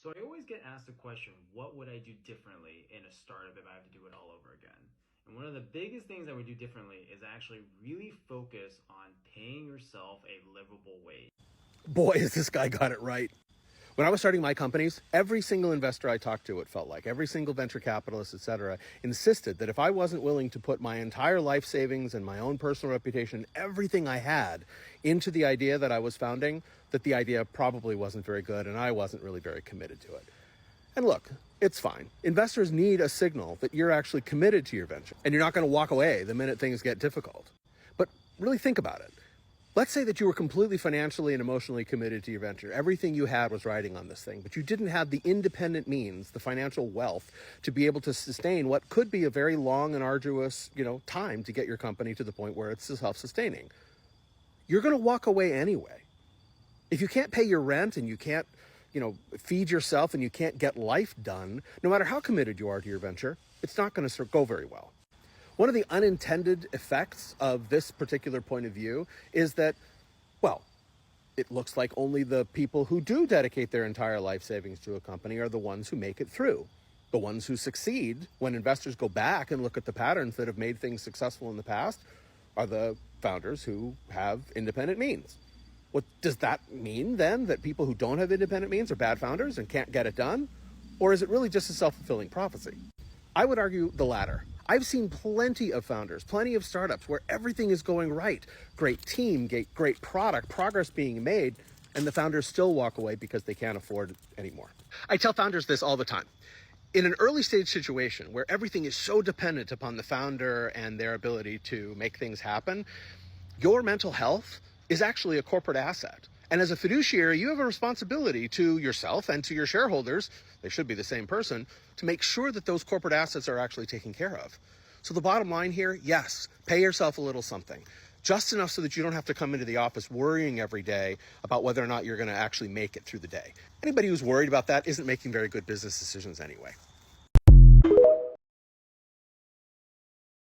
So I always get asked the question, what would I do differently in a startup if I have to do it all over again? And one of the biggest things I would do differently is actually really focus on paying yourself a livable wage. Boy, has this guy got it right. When I was starting my companies, every single investor I talked to, it felt like, every single venture capitalist, etc., insisted that if I wasn't willing to put my entire life savings and my own personal reputation, everything I had, into the idea that I was founding, that the idea probably wasn't very good and I wasn't really very committed to it. And look, it's fine. Investors need a signal that you're actually committed to your venture and you're not going to walk away the minute things get difficult. But really think about it. Let's say that you were completely financially and emotionally committed to your venture. Everything you had was riding on this thing, but you didn't have the independent means, the financial wealth, to be able to sustain what could be a very long and arduous, time to get your company to the point where it's self-sustaining. You're going to walk away anyway. If you can't pay your rent and you can't, feed yourself and you can't get life done, no matter how committed you are to your venture, it's not going to go very well. One of the unintended effects of this particular point of view is that, it looks like only the people who do dedicate their entire life savings to a company are the ones who make it through. The ones who succeed, when investors go back and look at the patterns that have made things successful in the past, are the founders who have independent means. What does that mean then? That people who don't have independent means are bad founders and can't get it done? Or is it really just a self-fulfilling prophecy? I would argue the latter. I've seen plenty of founders, plenty of startups where everything is going right. Great team, great product, progress being made, and the founders still walk away because they can't afford it anymore. I tell founders this all the time. In an early stage situation where everything is so dependent upon the founder and their ability to make things happen, your mental health is actually a corporate asset. And as a fiduciary, you have a responsibility to yourself and to your shareholders, they should be the same person, to make sure that those corporate assets are actually taken care of. So the bottom line here, yes, pay yourself a little something. Just enough so that you don't have to come into the office worrying every day about whether or not you're going to actually make it through the day. Anybody who's worried about that isn't making very good business decisions anyway.